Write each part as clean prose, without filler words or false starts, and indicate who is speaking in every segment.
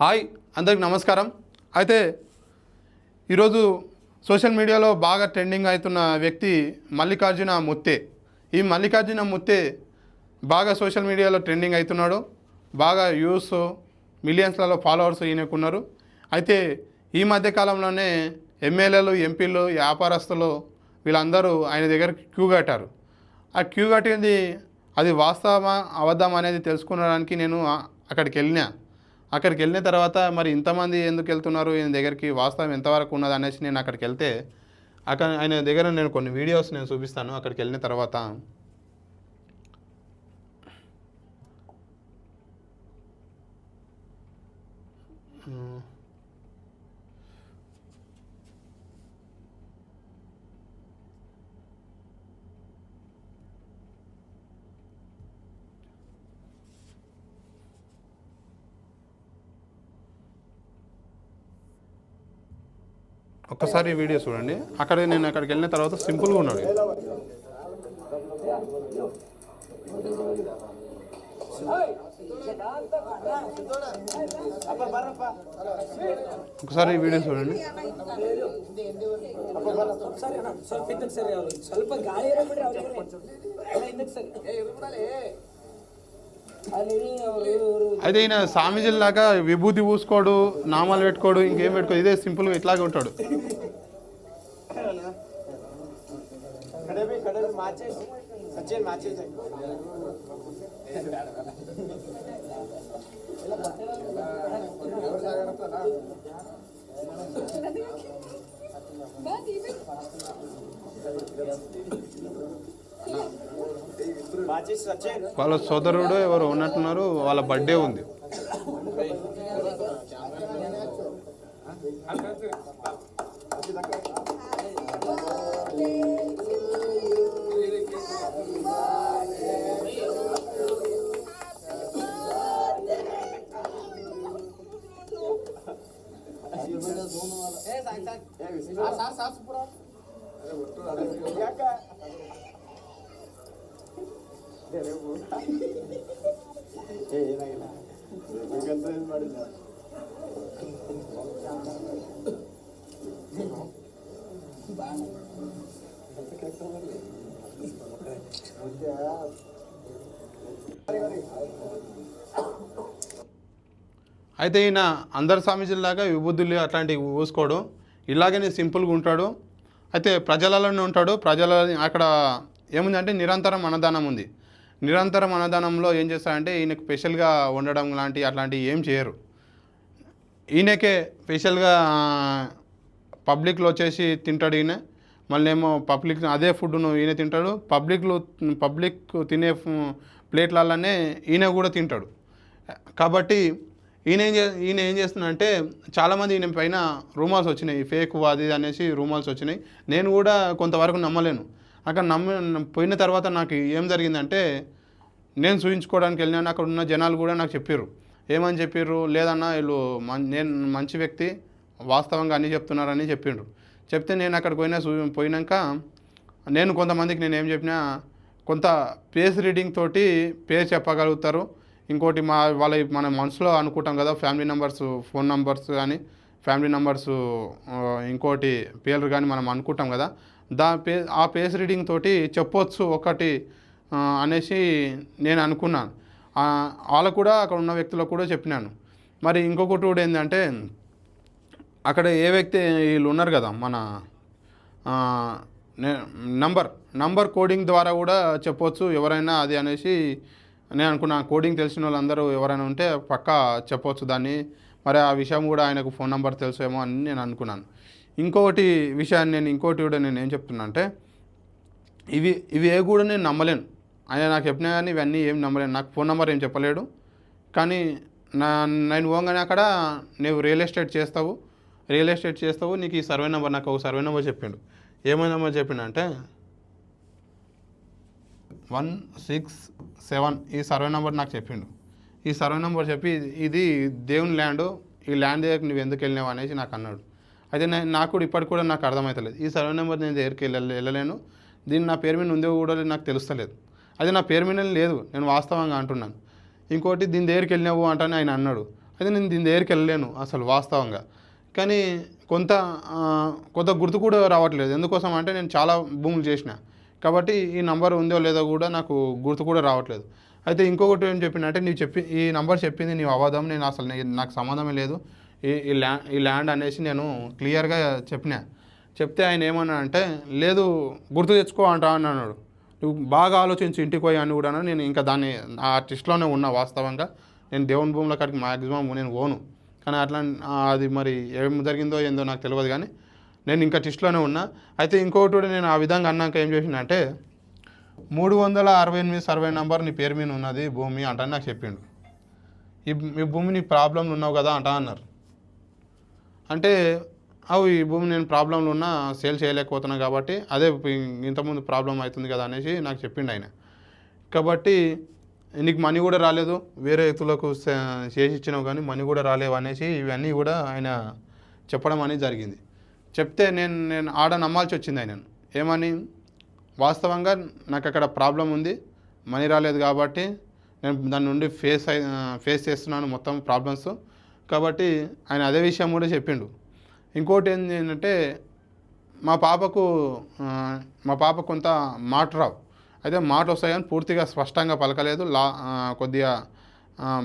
Speaker 1: Hi అందరికి నమస్కారం. అయితే ఈరోజు సోషల్ మీడియాలో బాగా ట్రెండింగ్ అవుతున్న వ్యక్తి మల్లికార్జున ముత్తే. ఈ మల్లికార్జున ముత్తే బాగా సోషల్ మీడియాలో ట్రెండింగ్ అవుతున్నాడు. బాగా వ్యూస్ మిలియన్స్లలో ఫాలోవర్స్ ఈయనకున్నారు. అయితే ఈ మధ్యకాలంలోనే ఎమ్మెల్యేలు, ఎంపీలు, వ్యాపారస్తులు వీళ్ళందరూ ఆయన దగ్గర క్యూ కట్టారు. ఆ క్యూ కట్టింది అది వాస్తవమా అబద్ధం అనేది తెలుసుకోవడానికి నేను అక్కడికి వెళ్ళిన తర్వాత మరి ఇంతమంది ఎందుకు వెళ్తున్నారు ఈయన దగ్గరికి, వాస్తవం ఎంతవరకు ఉన్నది అనేసి నేను అక్కడికి వెళ్తే ఆయన దగ్గర నేను కొన్ని వీడియోస్ నేను చూపిస్తాను. అక్కడికి వెళ్ళిన తర్వాత ఒక్కసారి వీడియో చూడండి. నేను అక్కడికి వెళ్ళిన తర్వాత సింపుల్గా ఉన్నాడు. ఒకసారి వీడియో చూడండి. అయితే ఈయన స్వామీజీలాగా విభూతి పూసుకోడు, నామాలు పెట్టుకోడు, ఇంకేం పెట్టుకోడు, ఇదే సింపుల్గా ఇట్లాగే ఉంటాడు. వాళ్ళ సోదరుడు ఎవరు ఉన్నట్టున్నారు, వాళ్ళ బర్త్డే ఉంది. అయితే ఈయన అందరు స్వామీజీలాగా విభూతులు అట్లాంటివి పూసుకోవడం, ఇలాగనే సింపుల్గా ఉంటాడు. అయితే ప్రజలలోనే ఉంటాడు. అక్కడ ఏముందంటే నిరంతరం అన్నదానం ఉంది. నిరంతరం అన్నదానంలో ఏం చేస్తారంటే ఈయనకు స్పెషల్గా వండడం అట్లాంటివి ఏం చేయరు. ఈయనకే స్పెషల్గా పబ్లిక్లో వచ్చేసి తింటాడు ఈయన. మళ్ళీ ఏమో పబ్లిక్ అదే ఫుడ్ను ఈయన తింటాడు. పబ్లిక్ తినే ప్లేట్లలోనే ఈయన కూడా తింటాడు. కాబట్టి ఈయన ఏం చేస్తున్నాడంటే చాలామంది ఈయన పైన రూమర్స్ వచ్చినాయి, ఫేక్ అది అనేసి రూమర్స్ వచ్చినాయి. నేను కూడా కొంతవరకు నమ్మలేను. అక్కడ పోయిన తర్వాత నాకు ఏం జరిగిందంటే, నేను చూయించుకోవడానికి వెళ్ళినాను. అక్కడ ఉన్న జనాలు కూడా నాకు చెప్పారు. ఏమని చెప్పారు, లేదన్నా వీళ్ళు నేను మంచి వ్యక్తి, వాస్తవంగా అన్నీ చెప్తున్నారని చెప్పిండ్రు. చెప్తే నేను అక్కడికి పోయినాక నేను కొంతమందికి నేను ఏం చెప్పినా, కొంత ఫేస్ రీడింగ్ తోటి పేరు చెప్పగలుగుతారు. ఇంకోటి మన మనసులో అనుకుంటాం కదా, ఫ్యామిలీ నెంబర్స్, ఫోన్ నెంబర్స్ కానీ ఫ్యామిలీ నెంబర్స్, ఇంకోటి పేర్లు కానీ మనం అనుకుంటాం కదా, ఆ ఫేస్ రీడింగ్ తోటి చెప్పొచ్చు ఒకటి అనేసి నేను అనుకున్నాను. వాళ్ళకు కూడా అక్కడ ఉన్న వ్యక్తులకు కూడా చెప్పినాను. మరి ఇంకొకటి కూడా ఏంటంటే, అక్కడ ఏ వ్యక్తి వీళ్ళు ఉన్నారు కదా, మన నంబర్ కోడింగ్ ద్వారా కూడా చెప్పొచ్చు ఎవరైనా అది అనేసి నేను అనుకున్నాను. కోడింగ్ తెలిసిన వాళ్ళందరూ ఎవరైనా ఉంటే పక్కా చెప్పవచ్చు దాన్ని. మరి ఆ విషయం కూడా ఆయనకు ఫోన్ నెంబర్ తెలుసేమో అని నేను అనుకున్నాను. ఇంకొకటి కూడా నేను ఏం చెప్తున్నా అంటే, ఇవి ఏ కూడా నేను నమ్మలేను. ఆయన నాకు చెప్పినా కానీ ఇవన్నీ ఏం నమ్మలేను. నాకు ఫోన్ నెంబర్ ఏం చెప్పలేడు. కానీ నేను పోగానే అక్కడ నువ్వు రియల్ ఎస్టేట్ చేస్తావు, నీకు ఈ సర్వే నెంబర్, నాకు ఒక సర్వే నెంబర్ చెప్పిండు. ఏమైనా నెంబర్ చెప్పిండంటే 167 ఈ సర్వే నెంబర్ నాకు చెప్పిండు. ఈ సర్వే నెంబర్ చెప్పి ఇది దేవుని ల్యాండ్, ఈ ల్యాండ్ దగ్గరికి నువ్వు ఎందుకు వెళ్ళినావు అనేసి నాకు అన్నాడు. అయితే నాకు కూడా ఇప్పటికి కూడా నాకు అర్థమవుతలేదు. ఈ సర్వే నెంబర్ నేను దగ్గరికి వెళ్ళలేను, దీన్ని నా పేరు మీద ఉందో కూడా నాకు తెలుస్తలేదు. అది నా పేరు మీద లేదు, నేను వాస్తవంగా అంటున్నాను. ఇంకోటి దీని దగ్గరికి వెళ్ళినావు అంటానే ఆయన అన్నాడు. అయితే నేను దీని దగ్గరికి వెళ్ళలేను అసలు వాస్తవంగా. కానీ కొంత కొంత గుర్తు కూడా రావట్లేదు. ఎందుకోసం అంటే నేను చాలా భూములు చేసిన. కాబట్టి ఈ నంబర్ ఉందో లేదో కూడా నాకు గుర్తు కూడా రావట్లేదు. అయితే ఇంకొకటి ఏం చెప్పిండంటే, ఈ నంబర్ చెప్పింది నీవు అబద్ధం. నేను అసలు నాకు సంబంధమే లేదు. ఈ ల్యాండ్ అనేసి నేను క్లియర్‌గా చెప్పినా. చెప్తే ఆయన ఏమన్నాడంటే, లేదు గుర్తు తెచ్చుకో అంటా అని అన్నాడు. నువ్వు బాగా ఆలోచించి ఇంటికి పోయి అని కూడా అన్నాడు. నేను ఇంకా దాన్ని ఆ ట్విస్ట్‌లోనే ఉన్నా వాస్తవంగా. నేను దేవుని భూముల కాడికి మాక్సిమం నేను పోను. కానీ అట్లా అది మరి ఏం జరిగిందో ఏందో నాకు తెలవదు కానీ నేను ఇంకా ట్విస్ట్‌లోనే ఉన్నా. అయితే ఇంకొకటి కూడా నేను ఆ విధంగా అన్నాక ఏం చేసిండంటే, 368 సర్వే నంబర్ నీ పేరు మీద ఉన్నది భూమి అంట నాకు చెప్పిండు. ఈ భూమి నీ ప్రాబ్లంలు ఉన్నావు కదా అంటా అన్నారు. అంటే ఈ భూమి నేను ప్రాబ్లంలో ఉన్నా సేల్ చేయలేకపోతున్నా కాబట్టి అదే ఇంతకుముందు ప్రాబ్లం అవుతుంది కదా అనేసి నాకు చెప్పిండు ఆయన. కాబట్టి నీకు మనీ కూడా రాలేదు, వేరే వ్యక్తులకు చేసి ఇచ్చినావు కానీ మనీ కూడా రాలేవు అనేసి ఇవన్నీ కూడా ఆయన చెప్పడం అనేది జరిగింది. చెప్తే నేను ఆడ నమ్మాల్సి వచ్చింది ఆయనను. ఏమని, వాస్తవంగా నాకు అక్కడ ప్రాబ్లం ఉంది, మనీ రాలేదు కాబట్టి నేను దాని నుండి ఫేస్ చేస్తున్నాను మొత్తం ప్రాబ్లమ్స్. కాబట్టి ఆయన అదే విషయం కూడా చెప్పిండు. ఇంకోటి ఏంటంటే, మా పాప కొంత మాట రావు. అయితే మాటలు వస్తాయి కానీ పూర్తిగా స్పష్టంగా పలకలేదు. కొద్దిగా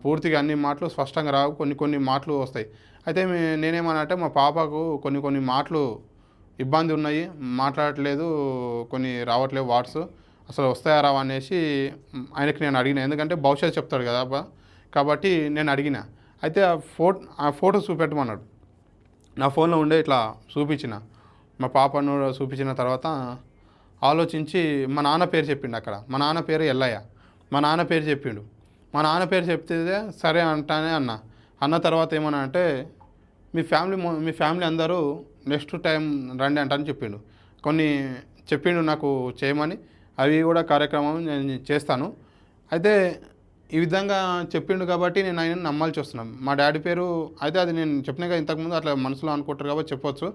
Speaker 1: పూర్తిగా అన్ని మాటలు స్పష్టంగా రావు, కొన్ని మాటలు వస్తాయి. అయితే నేనేమనంటే, మా పాపకు కొన్ని మాటలు ఇబ్బంది ఉన్నాయి, మాట్లాడట్లేదు, కొన్ని రావట్లేవు వర్డ్స్. అసలు వస్తాయా రావా అనేసి ఆయనకి నేను అడిగిన. ఎందుకంటే భవిష్యత్తు చెప్తాడు కదా అబ్బా, కాబట్టి నేను అడిగిన. అయితే ఆ ఫోటో చూపెట్టమన్నాడు. నా ఫోన్లో ఉండే ఇట్లా చూపించిన, మా పాపను చూపించిన తర్వాత ఆలోచించి మా నాన్న పేరు చెప్పిండు. అక్కడ మా నాన్న పేరు ఎల్లయ్య. మా నాన్న పేరు చెప్పిండు. మా నాన్న పేరు చెప్తే సరే అంటానే అన్న తర్వాత ఏమన్నా అంటే, మీ ఫ్యామిలీ అందరూ నెక్స్ట్ టైం రండి అంటని చెప్పిండు. కొన్ని చెప్పిండు నాకు చేయమని, అవి కూడా కార్యక్రమం నేను చేస్తాను. అయితే ఈ విధంగా చెప్పిండు కాబట్టి నేను ఆయన నమ్మాల్సి వస్తున్నాను. మా డాడీ పేరు అయితే అది నేను చెప్పినాక ఇంతకుముందు అట్లా మనసులో అనుకుంటారు కాబట్టి చెప్పొచ్చు.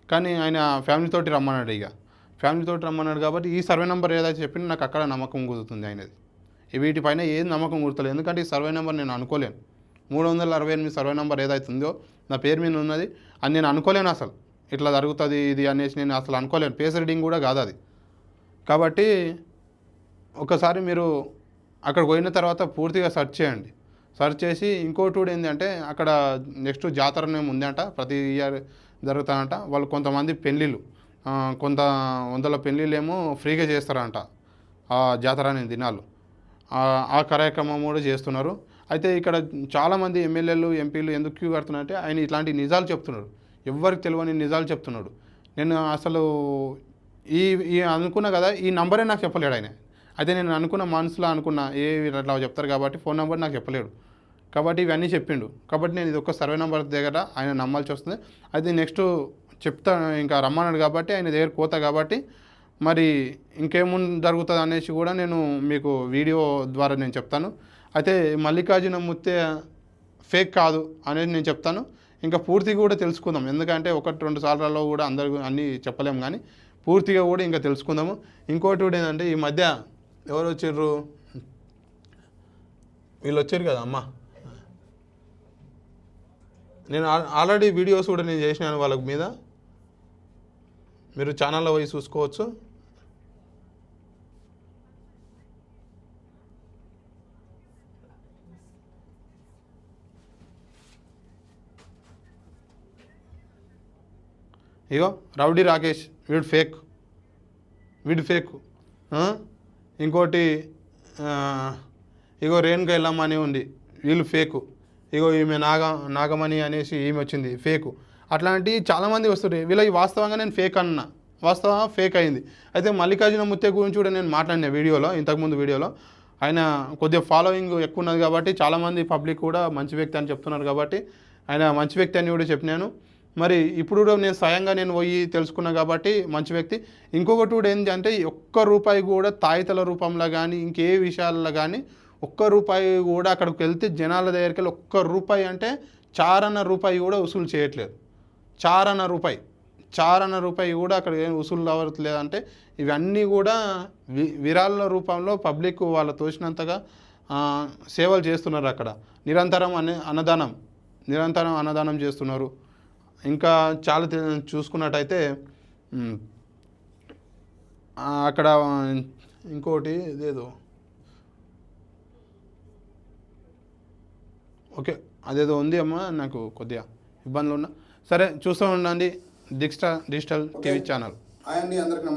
Speaker 1: కానీ ఆయన ఫ్యామిలీతోటి రమ్మన్నాడు కాబట్టి ఈ సర్వే నెంబర్ ఏదైతే చెప్పిందో నాకు అక్కడ నమ్మకం కుదురుతుంది ఆయనది. వీటిపైన ఏది నమ్మకం కుదరలేదు. ఎందుకంటే ఈ సర్వే నెంబర్ నేను అనుకోలేను. 368 సర్వే నెంబర్ ఏదైతే ఉందో నా పేరు మీద ఉన్నది అని నేను అనుకోలేను. అసలు ఇట్లా జరుగుతుంది ఇది అనేసి నేను అసలు అనుకోలేను. ఫేస్ రీడింగ్ కూడా కాదు అది. కాబట్టి ఒకసారి మీరు అక్కడికి పోయిన తర్వాత పూర్తిగా సెర్చ్ చేయండి. సెర్చ్ చేసి ఇంకోటి కూడా ఏంటంటే, అక్కడ నెక్స్ట్ జాతర ఉందంట, ప్రతి ఇయర్ జరుగుతాయంట. వాళ్ళు కొంతమంది పెళ్ళిళ్ళు, కొంత వందల పెళ్ళిళ్ళేమో ఫ్రీగా చేస్తారంట ఆ జాతర అనే దినాలు. ఆ కార్యక్రమం కూడా చేస్తున్నారు. అయితే ఇక్కడ చాలామంది ఎమ్మెల్యేలు, ఎంపీలు ఎందుకు క్యూ కడుతున్నారంటే, ఆయన ఇట్లాంటి నిజాలు చెప్తున్నాడు, ఎవరికి తెలియని నిజాలు చెప్తున్నాడు. నేను అసలు ఈ అనుకున్నా కదా, ఈ నంబరే నాకు చెప్పలేడు ఆయన. అయితే నేను మనసులో అనుకున్న అట్లా చెప్తారు కాబట్టి ఫోన్ నెంబర్ నాకు చెప్పలేడు. కాబట్టి ఇవన్నీ చెప్పిండు. కాబట్టి నేను ఇది ఒక సర్వే నెంబర్ దగ్గర ఆయన నమ్మాల్సి వస్తుంది. అయితే నెక్స్ట్ ఇంకా రమ్మన్నాడు కాబట్టి ఆయన దగ్గర పోతా కాబట్టి మరి ఇంకేముందు జరుగుతుంది అనేసి కూడా నేను మీకు వీడియో ద్వారా నేను చెప్తాను. అయితే మల్లికార్జున ముత్తే ఫేక్ కాదు అనేది నేను చెప్తాను. ఇంకా పూర్తిగా కూడా తెలుసుకుందాం. ఎందుకంటే 1-2 సార్లలో కూడా అందరూ అన్నీ చెప్పలేము, కానీ పూర్తిగా కూడా ఇంకా తెలుసుకుందాము. ఇంకోటి కూడా ఏంటంటే, ఈ మధ్య ఎవరు వచ్చిర్రు, వీళ్ళు వచ్చారు కదా అమ్మ, నేను ఆల్రెడీ వీడియోస్ కూడా నేను చేసినాను వాళ్ళ మీద, మీరు ఛానల్లో పోయి చూసుకోవచ్చు. ఇగో రౌడీ రాకేష్, వీడు ఫేక్. ఇంకోటి ఇగో రేణుక ఎల్లమ్మ అని ఉంది, వీళ్ళు ఫేకు. ఇగో ఈమె నాగమణి అనేసి ఈమె వచ్చింది, ఫేకు. అట్లాంటివి చాలామంది వస్తుంటాయి. వీళ్ళకి వాస్తవంగా నేను ఫేక్ అన్నా, వాస్తవంగా ఫేక్ అయింది. అయితే మల్లికార్జున ముత్తే గురించి కూడా నేను మాట్లాడిన వీడియోలో, ఇంతకుముందు వీడియోలో. ఆయన కొద్దిగా ఫాలోయింగ్ ఎక్కువ ఉన్నది కాబట్టి చాలామంది పబ్లిక్ కూడా మంచి వ్యక్తి అని చెప్తున్నారు కాబట్టి ఆయన మంచి వ్యక్తి అని కూడా చెప్పినాను. మరి ఇప్పుడు కూడా నేను స్వయంగా పోయి తెలుసుకున్నా కాబట్టి మంచి వ్యక్తి. ఇంకొకటి కూడా ఏంటంటే, ఒక్క రూపాయి కూడా తాయితల రూపంలో కానీ ఇంకే విషయాల్లో కానీ ఒక్క రూపాయి కూడా అక్కడికి వెళ్తే జనాల దగ్గరికి వెళ్ళి ఒక్క రూపాయి అంటే చారణ రూపాయి కూడా వసూలు చేయట్లేదు. చారణ రూపాయి కూడా అక్కడ ఏం వసూలు అవ్వట్లేదు. అంటే ఇవన్నీ కూడా విరాళ రూపంలో పబ్లిక్ వాళ్ళ తోచినంతగా సేవలు చేస్తున్నారు. అక్కడ నిరంతరం అన్నదానం నిరంతరం అన్నదానం చేస్తున్నారు. ఇంకా చాలా చూసుకున్నట్టయితే అక్కడ ఇంకోటి ఇదేదో ఓకే అదేదో ఉంది అమ్మా, నాకు కొద్దిగా ఇబ్బందులు ఉన్నా. సరే చూస్తూ ఉండండి డిజిటల్ టీవీ ఛానల్.
Speaker 2: హాయ్ అండి, అందరికి నమస్కారం.